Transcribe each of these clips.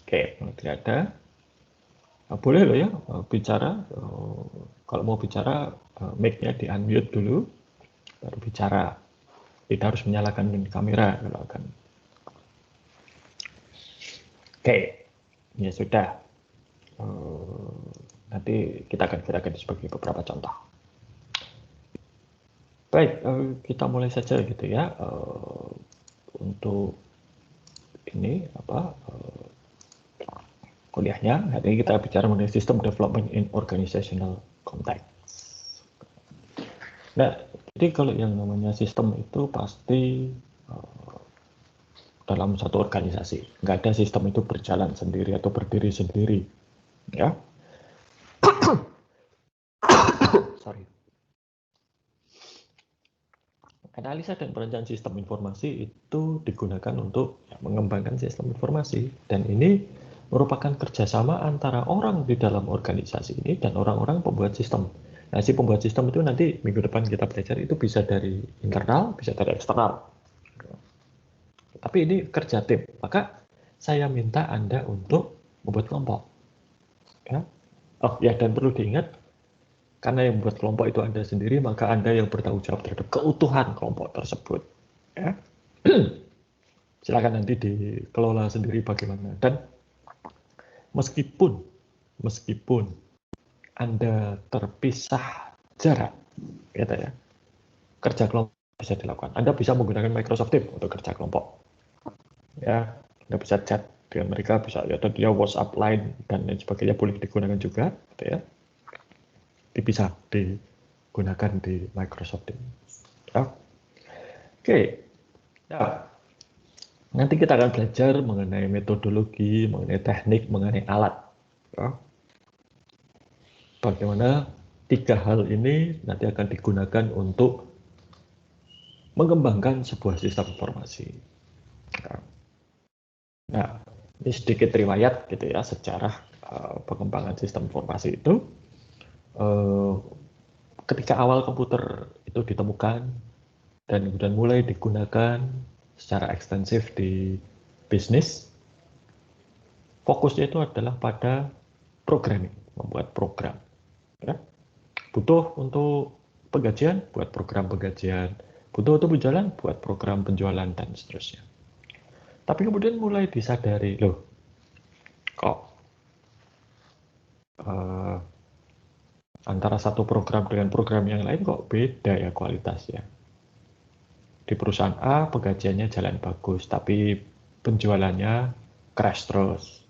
Oke, kalau tidak ada, boleh loh ya bicara. Kalau mau bicara, mic-nya di-unmute dulu, baru bicara. Tidak harus menyalakan kamera kalau akan. Oke, ya sudah. Nanti kita akan gunakan sebagai beberapa contoh. Baik, kita mulai saja gitu ya. Untuk ini kuliahnya. Hari ini kita bicara mengenai System Development in Organizational Context. Nah, jadi kalau yang namanya sistem itu pasti dalam satu organisasi. Nggak ada sistem itu berjalan sendiri atau berdiri sendiri. Ya. Sorry. Analisa dan perencanaan sistem informasi itu digunakan untuk mengembangkan sistem informasi. Dan ini merupakan kerjasama antara orang di dalam organisasi ini dan orang-orang pembuat sistem. Nah, si pembuat sistem itu nanti minggu depan kita belajar itu bisa dari internal, bisa dari eksternal. Tapi ini kerja tim. Maka saya minta Anda untuk membuat kelompok. Ya. Oh ya, dan perlu diingat, karena yang membuat kelompok itu Anda sendiri, maka Anda yang bertanggung jawab terhadap keutuhan kelompok tersebut. Ya. Silakan nanti dikelola sendiri bagaimana. Dan meskipun Anda terpisah jarak, gitu ya, kerja kelompok bisa dilakukan. Anda bisa menggunakan Microsoft Teams untuk kerja kelompok. Ya, Anda bisa chat dengan mereka, bisa ya, atau dia WhatsApp, Line dan lain sebagainya boleh digunakan juga, gitu ya. Bisa digunakan di Microsoft Teams. Ya. Oke. Ya. Nanti kita akan belajar mengenai metodologi, mengenai teknik, mengenai alat. Ya. Bagaimana 3 hal ini nanti akan digunakan untuk mengembangkan sebuah sistem informasi. Nah, ini sedikit riwayat gitu ya, sejarah pengembangan sistem informasi itu. Ketika awal komputer itu ditemukan dan kemudian mulai digunakan secara ekstensif di bisnis, fokusnya itu adalah pada programming, membuat program. Ya. Butuh untuk penggajian, buat program penggajian. Butuh untuk penjualan, buat program penjualan, dan seterusnya. Tapi kemudian mulai disadari, loh, kok antara satu program dengan program yang lain kok beda ya kualitasnya. Di perusahaan A, penggajiannya jalan bagus, tapi penjualannya crash terus.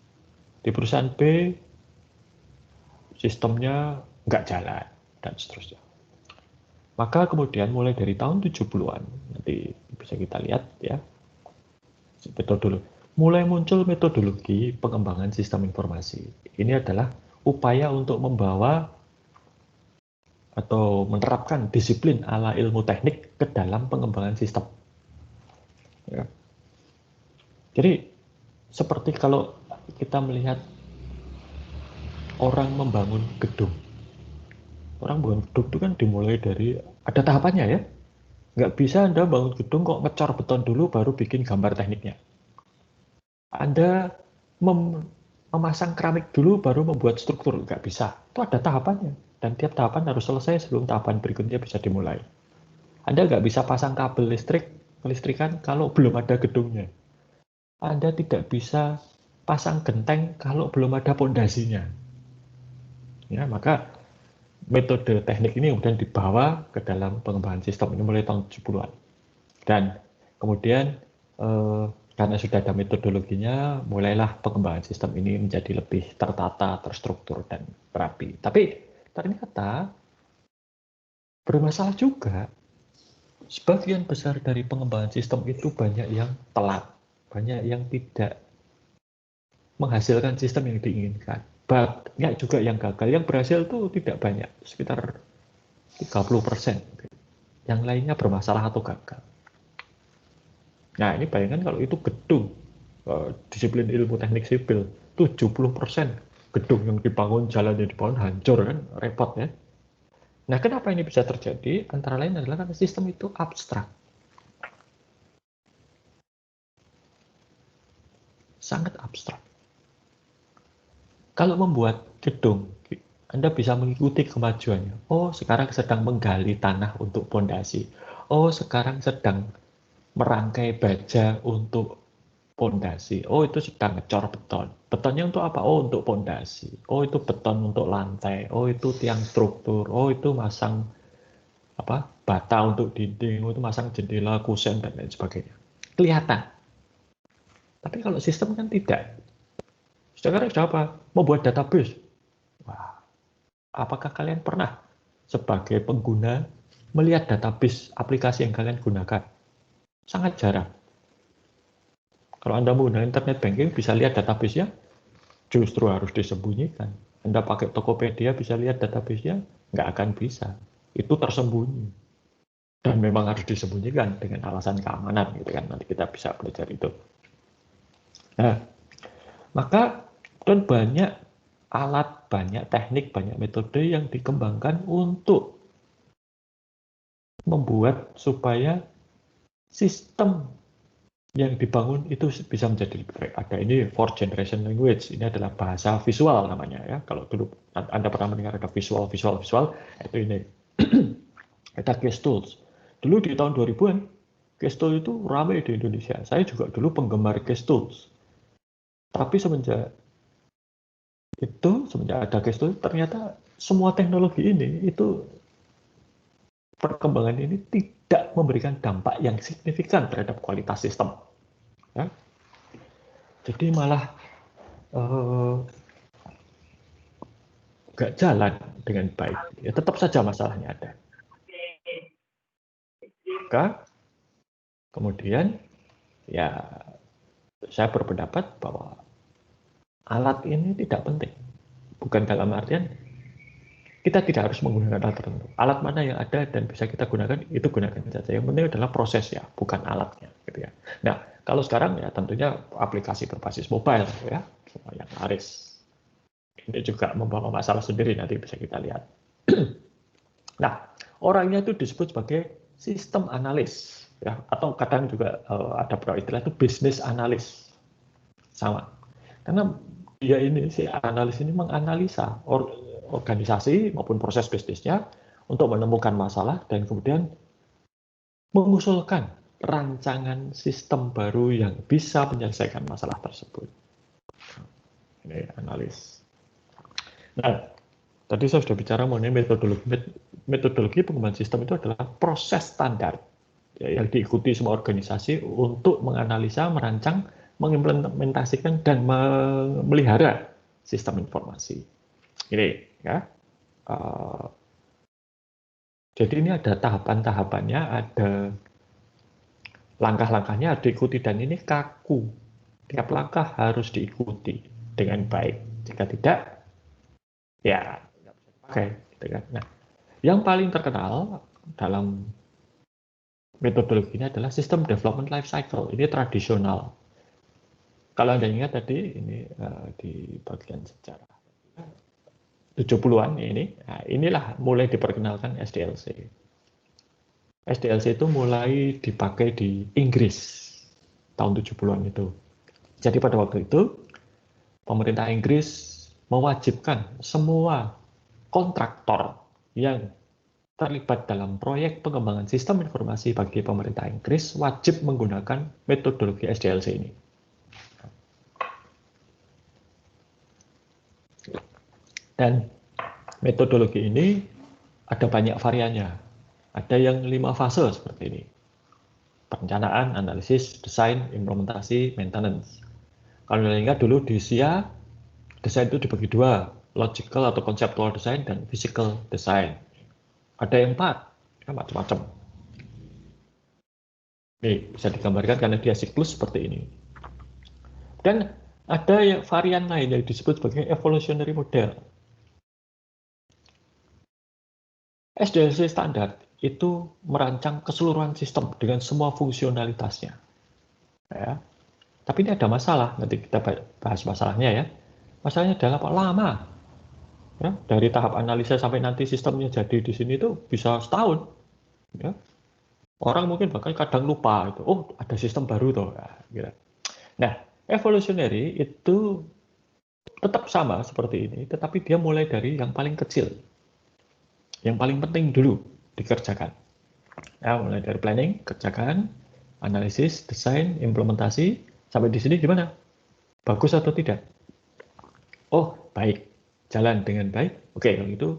Di perusahaan B, sistemnya nggak jalan, dan seterusnya. Maka kemudian mulai dari tahun 70-an, nanti bisa kita lihat ya, metodologi. Mulai muncul metodologi pengembangan sistem informasi. Ini adalah upaya untuk membawa atau menerapkan disiplin ala ilmu teknik ke dalam pengembangan sistem. Ya. Jadi, seperti kalau kita melihat orang membangun gedung. Orang bangun gedung itu kan dimulai dari, ada tahapannya ya. Nggak bisa Anda bangun gedung kok ngecor beton dulu baru bikin gambar tekniknya. Anda memasang keramik dulu baru membuat struktur, nggak bisa. Itu ada tahapannya. Dan tiap tahapan harus selesai sebelum tahapan berikutnya bisa dimulai. Anda nggak bisa pasang kabel listrik, kelistrikan kalau belum ada gedungnya. Anda tidak bisa pasang genteng kalau belum ada pondasinya. Ya, maka metode teknik ini kemudian dibawa ke dalam pengembangan sistem ini mulai tahun 70-an. Dan kemudian karena sudah ada metodologinya, mulailah pengembangan sistem ini menjadi lebih tertata, terstruktur, dan rapi. Tapi ternyata bermasalah juga. Sebagian besar dari pengembangan sistem itu banyak yang telat, banyak yang tidak menghasilkan sistem yang diinginkan. Banyak juga yang gagal, yang berhasil itu tidak banyak, sekitar 30%. Yang lainnya bermasalah atau gagal. Nah, ini bayangkan kalau itu gedung, disiplin ilmu teknik sipil, 70% gedung yang dibangun, jalan yang dibangun hancur kan, repot ya. Nah, kenapa ini bisa terjadi? Antara lain adalah karena sistem itu abstrak. Sangat abstrak. Kalau membuat gedung, Anda bisa mengikuti kemajuannya. Oh, sekarang sedang menggali tanah untuk pondasi. Oh, sekarang sedang merangkai baja untuk pondasi. Oh, itu sedang ngecor beton. Betonnya untuk apa? Oh, untuk pondasi. Oh, itu beton untuk lantai. Oh, itu tiang struktur. Oh, itu masang apa? Bata untuk dinding. Oh, itu masang jendela, kusen dan lain sebagainya. Kelihatan. Tapi kalau sistem kan tidak. Sekarang sudah apa? Membuat database. Wah, apakah kalian pernah sebagai pengguna melihat database aplikasi yang kalian gunakan? Sangat jarang. Kalau Anda menggunakan internet banking bisa lihat database-nya, justru harus disembunyikan. Anda pakai Tokopedia bisa lihat database-nya, nggak akan bisa. Itu tersembunyi. Dan memang harus disembunyikan dengan alasan keamanan, gitu kan. Nanti kita bisa belajar itu. Nah, maka dan banyak alat, banyak teknik, banyak metode yang dikembangkan untuk membuat supaya sistem yang dibangun itu bisa menjadi lebih baik. Ada ini fourth generation language, ini adalah bahasa visual namanya ya. Kalau dulu Anda pernah mendengar ada visual, itu ini. Ada Gestools. Dulu di tahun 2000-an, Gestools itu ramai di Indonesia. Saya juga dulu penggemar Gestools. Tapi semenjak ada Gestools, ternyata semua teknologi ini itu perkembangan ini tidak memberikan dampak yang signifikan terhadap kualitas sistem. Ya. Jadi malah nggak jalan dengan baik. Ya tetap saja masalahnya ada. Maka kemudian ya saya berpendapat bahwa alat ini tidak penting. Bukan dalam artian kita tidak harus menggunakan alat tertentu. Alat mana yang ada dan bisa kita gunakan, itu gunakan saja. Yang penting adalah prosesnya, bukan alatnya. Gitu ya. Nah, kalau sekarang ya tentunya aplikasi berbasis mobile, ya, yang laris. Ini juga membawa masalah sendiri, nanti bisa kita lihat. Nah, orangnya itu disebut sebagai sistem analis, ya, atau kadang juga ada beberapa istilah itu business analis, sama. Karena dia ini si analis ini menganalisa organisasi maupun proses bisnisnya untuk menemukan masalah dan kemudian mengusulkan rancangan sistem baru yang bisa menyelesaikan masalah tersebut. Ini analis. Nah, tadi saya sudah bicara mengenai metodologi. Metodologi pengembangan sistem itu adalah proses standar ya, yang diikuti semua organisasi untuk menganalisa, merancang, mengimplementasikan, dan memelihara sistem informasi. Ini ya. Jadi ini ada tahapan-tahapannya, ada langkah-langkahnya harus diikuti, dan ini kaku. Tiap langkah harus diikuti dengan baik. Jika tidak, ya nggak bisa dipakai. Gitu kan. Nah, yang paling terkenal dalam metodologi ini adalah sistem development life cycle. Ini tradisional. Kalau Anda ingat tadi, ini di bagian sejarah 70-an ini, nah, inilah mulai diperkenalkan SDLC. SDLC itu mulai dipakai di Inggris tahun 70-an itu. Jadi pada waktu itu, pemerintah Inggris mewajibkan semua kontraktor yang terlibat dalam proyek pengembangan sistem informasi bagi pemerintah Inggris wajib menggunakan metodologi SDLC ini. Dan metodologi ini ada banyak variannya. Ada yang 5 fase seperti ini. Perencanaan, analisis, desain, implementasi, maintenance. Kalau Anda ingat dulu di SIA, desain itu dibagi 2, logical atau conceptual design dan physical design. Ada yang 4, ya, macam-macam. Nih, bisa digambarkan karena dia siklus seperti ini. Dan ada varian lain yang disebut sebagai evolutionary model. SDLC standar itu merancang keseluruhan sistem dengan semua fungsionalitasnya. Ya. Tapi ini ada masalah, nanti kita bahas masalahnya ya. Masalahnya adalah lama. Ya, dari tahap analisa sampai nanti sistemnya jadi di sini itu bisa setahun. Ya. Orang mungkin bahkan kadang lupa itu. Oh, ada sistem baru tuh. Nah, evolutionary itu tetap sama seperti ini, tetapi dia mulai dari yang paling kecil, yang paling penting dulu dikerjakan. Ya, mulai dari planning, kerjakan, analisis, desain, implementasi, sampai di sini gimana? Bagus atau tidak? Oh, baik. Jalan dengan baik. Oke, kalau itu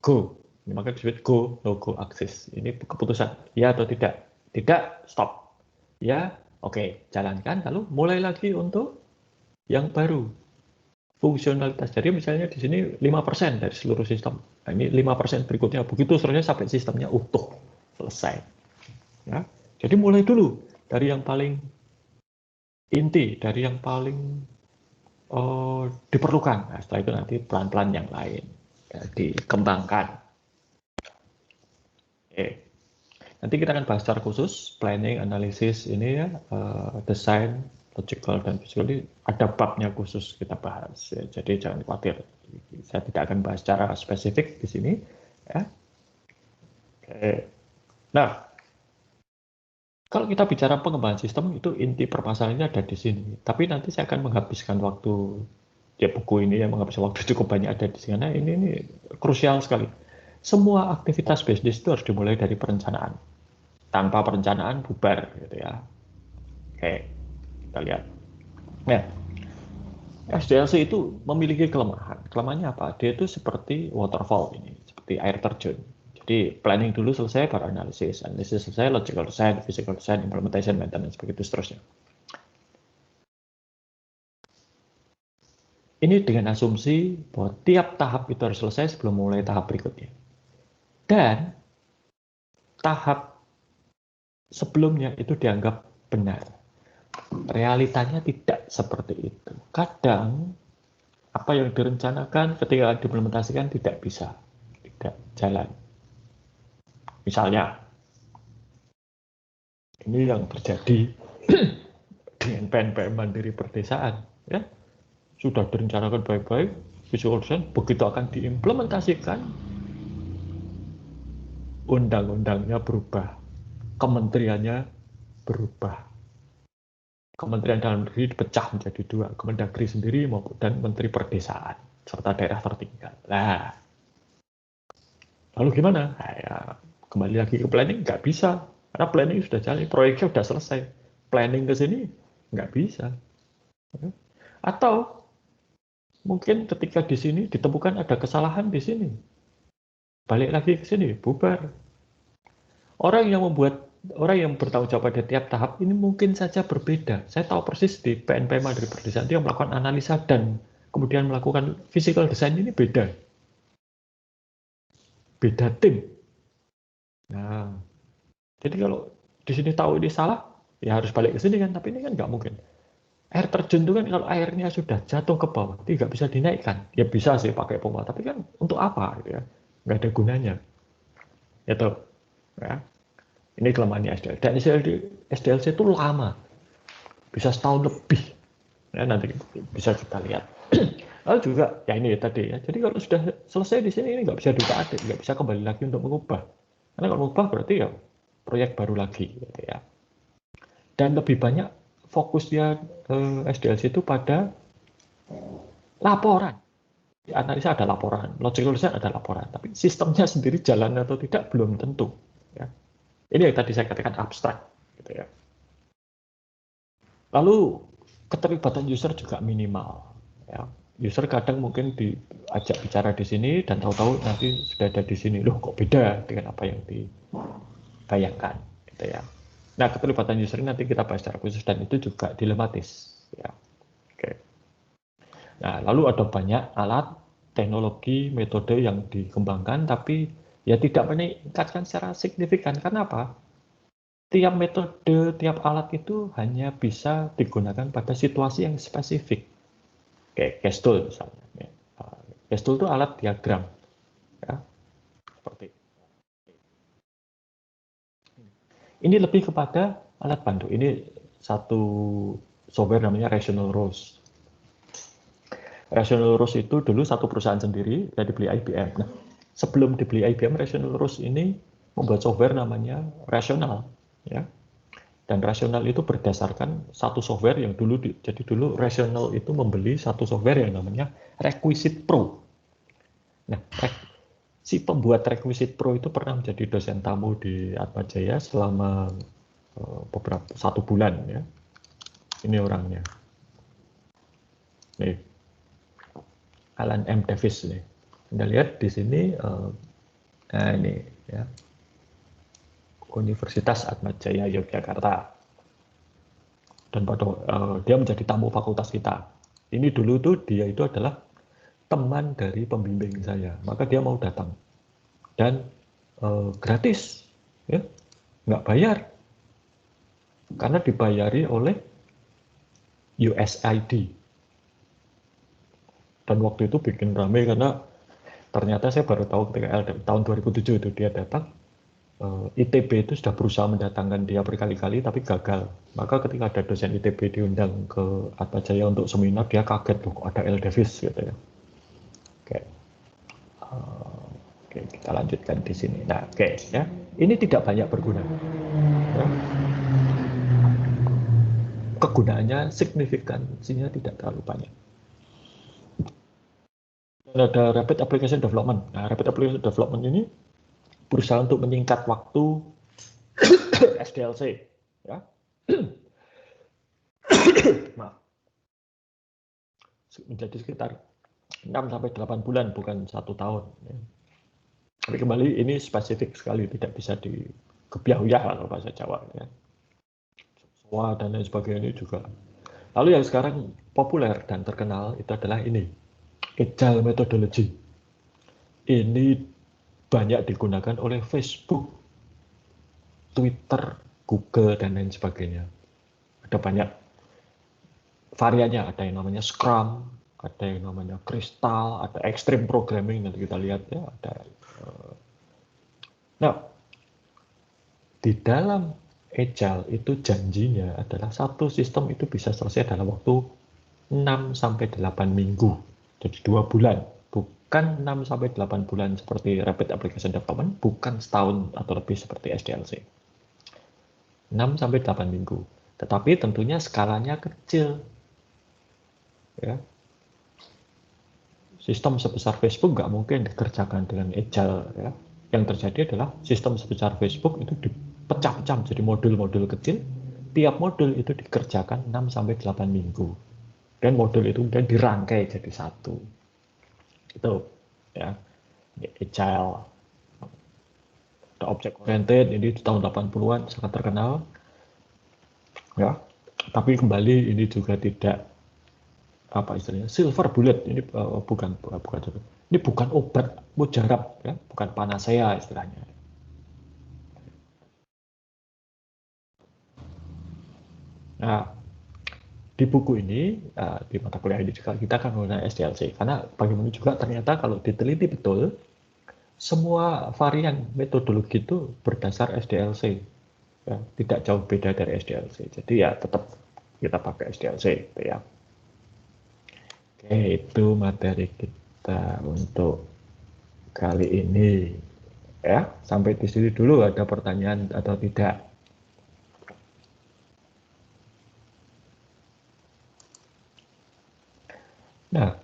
go. Ini maka disebut go, no go aksis. Ini keputusan. Ya atau tidak? Tidak, stop. Ya, oke, jalankan. Lalu mulai lagi untuk yang baru. Fungsionalitas. Jadi misalnya di sini 5% dari seluruh sistem. Nah, ini 5% berikutnya. Begitu seterusnya sampai sistemnya utuh. Selesai. Ya. Jadi mulai dulu dari yang paling inti, dari yang paling diperlukan. Nah, setelah itu nanti pelan-pelan yang lain ya, dikembangkan. Oke. Nanti kita akan bahas secara khusus planning, analisis ini ya, desain, logical dan physical ini ada babnya khusus kita bahas. Ya. Jadi jangan khawatir, saya tidak akan bahas secara spesifik di sini. Ya. Oke. Nah, kalau kita bicara pengembangan sistem itu inti permasalahannya ada di sini. Tapi nanti saya akan menghabiskan waktu ya buku ini yang menghabiskan waktu cukup banyak ada di sana. Ini krusial sekali. Semua aktivitas bisnis itu harus dimulai dari perencanaan. Tanpa perencanaan bubar gitu ya. Oke, kita lihat. Nah, SDLC itu memiliki kelemahan. Kelemahannya apa? Dia itu seperti waterfall ini, seperti air terjun. Jadi planning dulu selesai, baru analisis. Analisis selesai, logical design, physical design, implementation, maintenance, begitu seterusnya. Ini dengan asumsi bahwa tiap tahap itu harus selesai sebelum mulai tahap berikutnya. Dan tahap sebelumnya itu dianggap benar. Realitanya tidak seperti itu. Kadang apa yang direncanakan ketika diimplementasikan tidak bisa, tidak jalan. Misalnya, ini yang terjadi dengan PNPM Mandiri Perdesaan. Ya, sudah direncanakan baik-baik, visual design, begitu akan diimplementasikan, undang-undangnya berubah, kementeriannya berubah. Kementerian Dalam Negeri dipecah menjadi dua, Kemendagri sendiri dan Menteri Perdesaan, serta daerah tertinggal. Nah, lalu gimana? Nah, ya, kembali lagi ke planning, nggak bisa. Karena planning sudah jalan, proyeknya sudah selesai. Planning ke sini, nggak bisa. Atau mungkin ketika di sini ditemukan ada kesalahan di sini. Balik lagi ke sini, bubar. Orang yang bertanggung jawab pada tiap tahap ini mungkin saja berbeda. Saya tahu persis di PNPM Mandiri Perdesaan dia melakukan analisa dan kemudian melakukan physical design ini beda. Beda tim. Nah, jadi kalau di sini tahu ini salah, ya harus balik ke sini kan, tapi ini kan nggak mungkin. Air terjun itu kan kalau airnya sudah jatuh ke bawah, tidak bisa dinaikkan. Ya bisa sih pakai pompa, tapi kan untuk apa gitu ya? Nggak ada gunanya. Itu. Ya. Ini kelemahannya SDLC. Dan SDLC itu lama. Bisa setahun lebih. Ya, nanti bisa kita lihat. Lalu juga, ya ini ya tadi ya. Jadi kalau sudah selesai di sini, ini nggak bisa diutak-atik, nggak bisa kembali lagi untuk mengubah. Karena kalau mengubah berarti ya proyek baru lagi. Gitu ya. Dan lebih banyak fokusnya SDLC itu pada laporan. Di analisa ada laporan, logical design ada laporan, tapi sistemnya sendiri jalan atau tidak belum tentu. Ya. Ini yang tadi saya katakan abstrak. Gitu ya. Lalu keterlibatan user juga minimal. Ya. User kadang mungkin diajak bicara di sini dan tahu-tahu nanti sudah ada di sini. Loh kok beda dengan apa yang dibayangkan. Gitu ya. Nah keterlibatan user ini nanti kita bahas secara khusus dan itu juga dilematis. Ya. Oke. Nah lalu ada banyak alat, teknologi, metode yang dikembangkan tapi ya tidak meningkatkan secara signifikan. Karena apa? Tiap metode, tiap alat itu hanya bisa digunakan pada situasi yang spesifik. Kayak case tool misalnya. Case tool itu alat diagram. Ya, seperti ini lebih kepada alat bantu. Ini satu software namanya Rational Rose. Rational Rose itu dulu satu perusahaan sendiri, ya dibeli IBM. Nah, sebelum dibeli IBM, Rational Rose ini membuat software namanya Rational. Ya. Dan rasional itu berdasarkan satu software yang jadi dulu rasional itu membeli satu software yang namanya Requisite Pro. Nah, si pembuat Requisite Pro itu pernah menjadi dosen tamu di Atmajaya selama beberapa 1 bulan ya. Ini orangnya. Nih, Alan M. Davis nih. Anda lihat di sini, nah ini ya, Universitas Atmajaya Yogyakarta. Dan dia menjadi tamu fakultas kita. Ini dulu tuh dia itu adalah teman dari pembimbing saya, maka dia mau datang dan gratis, ya, nggak bayar, karena dibayari oleh USAID. Dan waktu itu bikin rame karena ternyata saya baru tahu ketika tahun 2007 itu dia datang, ITB itu sudah berusaha mendatangkan dia berkali-kali tapi gagal. Maka ketika ada dosen ITB diundang ke Atmajaya untuk seminar, dia kaget loh kok ada L. Davis gitu ya. Oke, kita lanjutkan di sini. Nah, oke ya. Ini tidak banyak berguna. Ya. Kegunaannya signifikansinya tidak terlalu banyak. Dan ada Rapid Application Development. Nah, Rapid Application Development ini berusaha untuk menyingkat waktu SDLC. Ya. Maaf. Menjadi sekitar 6-8 bulan, bukan 1 tahun. Ya. Tapi kembali ini spesifik sekali, tidak bisa dikebiahuyah kalau bahasa Jawa. Ya. Wah, dan lain sebagainya juga. Lalu yang sekarang populer dan terkenal itu adalah ini, Agile Methodology. Ini banyak digunakan oleh Facebook, Twitter, Google, dan lain sebagainya. Ada banyak variannya, ada yang namanya Scrum, ada yang namanya Crystal, ada Extreme Programming, nanti kita lihat ya. Nah, di dalam Agile itu janjinya adalah satu sistem itu bisa selesai dalam waktu 6-8 minggu, jadi 2 bulan, bukan 6-8 bulan seperti Rapid Application Development, bukan setahun atau lebih seperti SDLC. 6-8 minggu, tetapi tentunya skalanya kecil. Ya. Sistem sebesar Facebook nggak mungkin dikerjakan dengan Agile. Ya. Yang terjadi adalah sistem sebesar Facebook itu dipecah-pecah menjadi modul-modul kecil, tiap modul itu dikerjakan 6-8 minggu. Dan modul itu kemudian dirangkai jadi satu. Itu ya, Agile. Ada object oriented, ini di tahun 80-an sangat terkenal. Ya. Tapi kembali ini juga tidak apa istilahnya silver bullet, ini bukan ini bukan obat mujarab ya, bukan panacea istilahnya. Nah, di buku ini, di mata kuliah ini juga kita akan menggunakan SDLC, karena bagaimana juga ternyata kalau diteliti betul, semua varian metodologi itu berdasar SDLC, ya, tidak jauh beda dari SDLC. Jadi ya tetap kita pakai SDLC, gitu ya. Oke, itu materi kita untuk kali ini. Ya, sampai di sini dulu, ada pertanyaan atau tidak? Nah,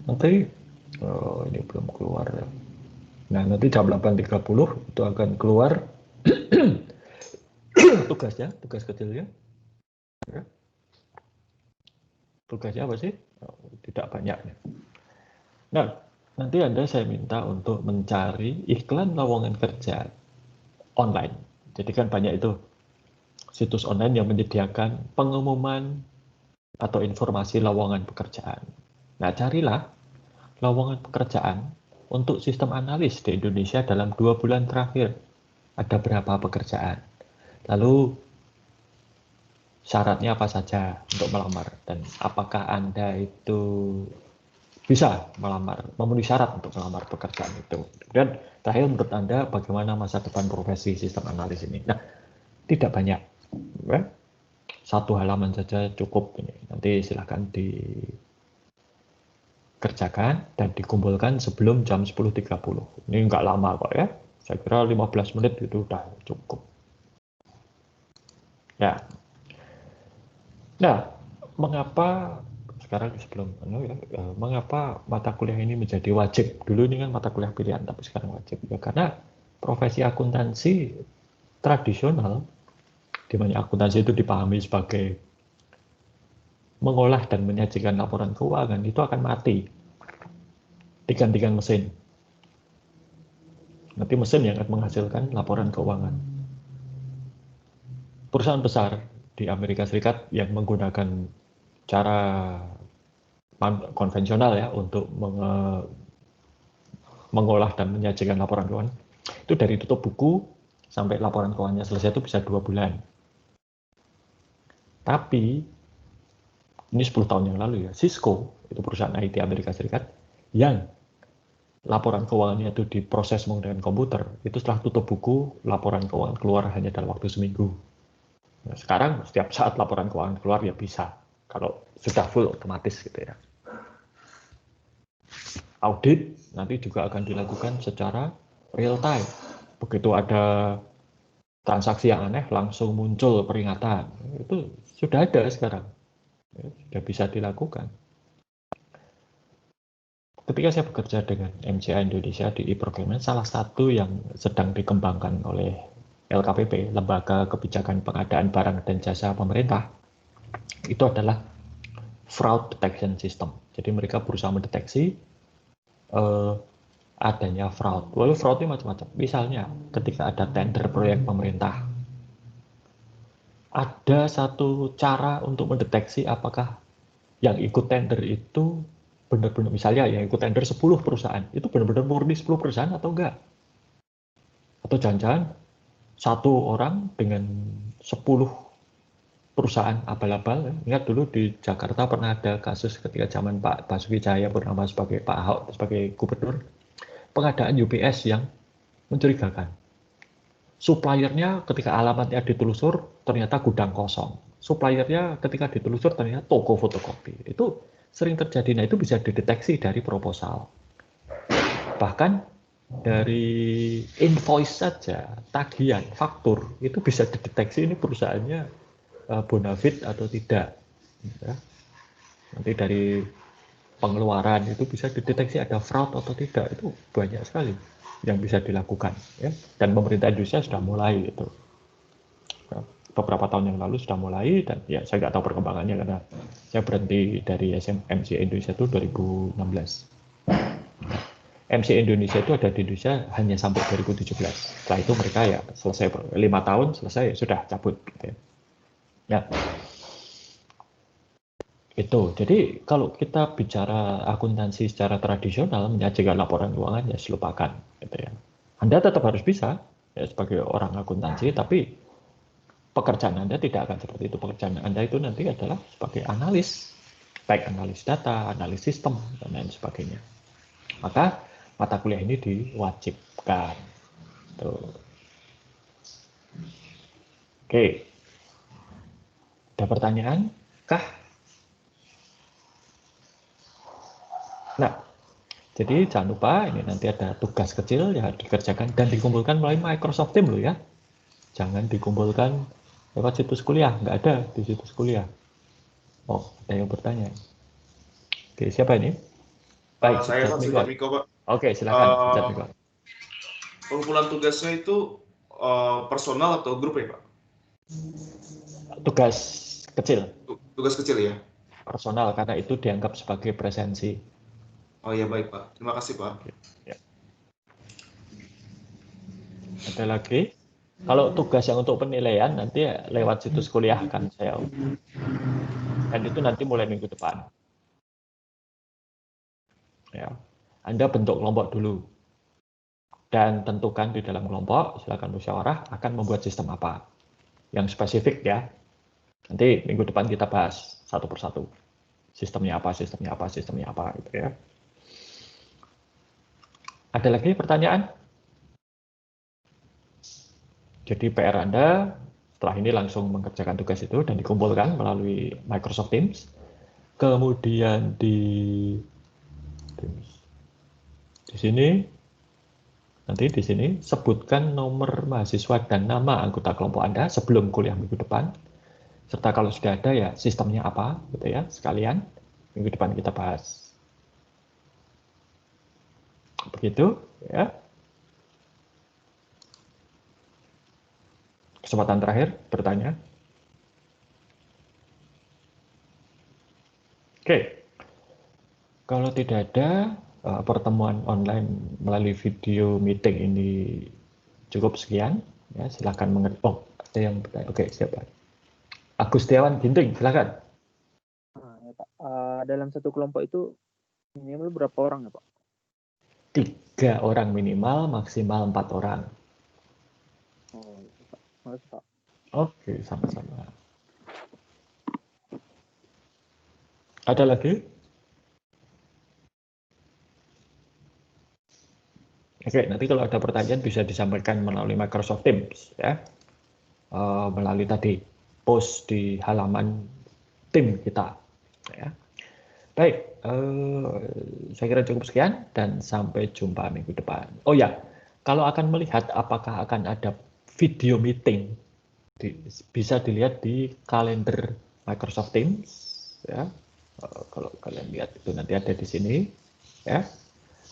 nanti ini belum keluar ya. Nah, nanti jam 8.30 itu akan keluar tugasnya, tugas kecilnya. Ya. Tugasnya apa sih? Tidak banyak. Nah, nanti saya minta untuk mencari iklan lowongan kerja online. Jadi kan banyak itu situs online yang menyediakan pengumuman atau informasi lowongan pekerjaan. Nah, carilah lowongan pekerjaan untuk sistem analis di Indonesia dalam 2 bulan terakhir. Ada berapa pekerjaan? Lalu syaratnya apa saja untuk melamar, dan apakah Anda itu bisa melamar, memenuhi syarat untuk melamar pekerjaan itu. Dan terakhir, menurut Anda bagaimana masa depan profesi sistem analis ini? Nah, tidak banyak. Ya. 1 halaman saja cukup ini. Nanti silakan kerjakan dan dikumpulkan sebelum jam 10.30. Ini nggak lama kok ya. Saya kira 15 menit itu udah cukup. Ya. Nah, mengapa sekarang mengapa mata kuliah ini menjadi wajib? Dulu ini kan mata kuliah pilihan, tapi sekarang wajib. Ya, karena profesi akuntansi tradisional, di mana akuntansi itu dipahami sebagai mengolah dan menyajikan laporan keuangan, itu akan mati digantikan mesin. Nanti mesin yang akan menghasilkan laporan keuangan. Perusahaan besar di Amerika Serikat yang menggunakan cara konvensional ya untuk mengolah dan menyajikan laporan keuangan, itu dari tutup buku sampai laporan keuangannya selesai itu bisa 2 bulan. Tapi ini 10 tahun yang lalu ya, Cisco, itu perusahaan IT Amerika Serikat, yang laporan keuangannya itu diproses menggunakan komputer, itu setelah tutup buku, laporan keuangan keluar hanya dalam waktu seminggu. Nah, sekarang setiap saat laporan keuangan keluar ya bisa, kalau sudah full otomatis gitu ya. Audit nanti juga akan dilakukan secara real time. Begitu ada transaksi yang aneh, langsung muncul peringatan. Itu sudah ada sekarang. Ya, sudah bisa dilakukan. Ketika saya bekerja dengan MCA Indonesia di e-procurement, salah satu yang sedang dikembangkan oleh LKPP, Lembaga Kebijakan Pengadaan Barang dan Jasa Pemerintah, itu adalah fraud detection system. Jadi mereka berusaha mendeteksi adanya fraud. Lalu fraud ini macam-macam. Misalnya ketika ada tender proyek pemerintah, ada satu cara untuk mendeteksi apakah yang ikut tender itu benar-benar, misalnya yang ikut tender 10 perusahaan, itu benar-benar murni 10 perusahaan atau enggak? Atau jangan-jangan satu orang dengan 10 perusahaan abal-abal. Ingat dulu di Jakarta pernah ada kasus ketika zaman Pak Basuki Cahayapurnama sebagai Pak Ahok sebagai gubernur, pengadaan UPS yang mencurigakan. Suppliernya ketika alamatnya ditelusur ternyata gudang kosong. Suppliernya ketika ditelusur ternyata toko fotokopi. Itu sering terjadi. Nah, itu bisa dideteksi dari proposal. Bahkan dari invoice saja, tagihan, faktur, itu bisa dideteksi ini perusahaannya bonafide atau tidak. Ya. Nanti dari pengeluaran itu bisa dideteksi ada fraud atau tidak. Itu banyak sekali yang bisa dilakukan. Ya. Dan pemerintah Indonesia sudah mulai itu. Beberapa tahun yang lalu sudah mulai, dan ya saya nggak tahu perkembangannya karena saya berhenti dari MC Indonesia itu 2016. MC Indonesia itu ada di Indonesia hanya sampai 2017. Setelah itu mereka ya selesai 5 tahun selesai sudah cabut. Gitu ya. Ya, itu. Jadi kalau kita bicara akuntansi secara tradisional menyajikan laporan keuangan ya lupakan. Gitu ya. Anda tetap harus bisa ya, sebagai orang akuntansi, tapi pekerjaan Anda tidak akan seperti itu. Pekerjaan Anda itu nanti adalah sebagai analis, baik analis data, analis sistem, dan lain sebagainya. Maka mata kuliah ini diwajibkan. Tuh. Oke, ada pertanyaan kah? Nah, jadi jangan lupa ini nanti ada tugas kecil ya dikerjakan dan dikumpulkan melalui Microsoft Teams loh ya. Jangan dikumpulkan lewat situs kuliah, nggak ada di situs kuliah. Oh, ada yang bertanya. Oke, siapa ini? Baik, Saya Pak Sujatmiko, Pak. Oke, silakan Sujatmiko. Pengumpulan tugasnya itu personal atau grup ya, Pak? Tugas kecil. Tugas kecil ya? Personal, karena itu dianggap sebagai presensi. Oh iya, baik Pak. Terima kasih Pak. Ya. Ada lagi? Kalau tugas yang untuk penilaian nanti lewat situs kuliah kan saya. Dan itu nanti mulai minggu depan. Ya. Anda bentuk kelompok dulu. Dan tentukan di dalam kelompok, silakan musyawarah akan membuat sistem apa. Yang spesifik ya. Nanti minggu depan kita bahas satu persatu. Sistemnya apa, sistemnya apa, sistemnya apa gitu ya. Ada lagi pertanyaan? Jadi PR Anda setelah ini langsung mengerjakan tugas itu dan dikumpulkan melalui Microsoft Teams. Kemudian Teams. Nanti di sini sebutkan nomor mahasiswa dan nama anggota kelompok Anda sebelum kuliah minggu depan. Serta kalau sudah ada ya sistemnya apa gitu ya, sekalian minggu depan kita bahas. Begitu ya. Kesempatan terakhir bertanya. Oke. Kalau tidak ada pertemuan online melalui video meeting ini cukup sekian, ya silakan mengerti. Oh, ada yang bertanya. Oke, siapa? Agustiawan Ginting, silakan. Nah, ya, Pak. Dalam satu kelompok itu minimal berapa orang ya Pak? 3 orang minimal, maksimal 4 orang. Oh, ya, Pak. Makasih Pak. Oke, sama-sama. Ada lagi? Oke, nanti kalau ada pertanyaan bisa disampaikan melalui Microsoft Teams, ya, melalui tadi post di halaman tim kita, ya. Baik, saya kira cukup sekian dan sampai jumpa minggu depan. Oh ya, kalau akan melihat apakah akan ada video meeting, bisa dilihat di kalender Microsoft Teams, ya. Kalau kalian lihat itu nanti ada di sini, ya.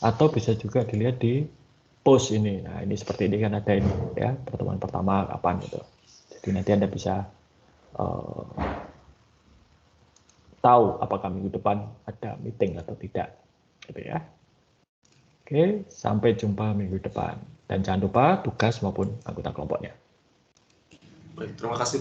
Atau bisa juga dilihat di post ini. Nah, ini seperti ini kan ada ini ya, pertemuan pertama kapan gitu. Jadi nanti Anda bisa tahu apakah minggu depan ada meeting atau tidak. Gitu ya. Oke, sampai jumpa minggu depan. Dan jangan lupa tugas maupun anggota kelompoknya. Baik, terima kasih.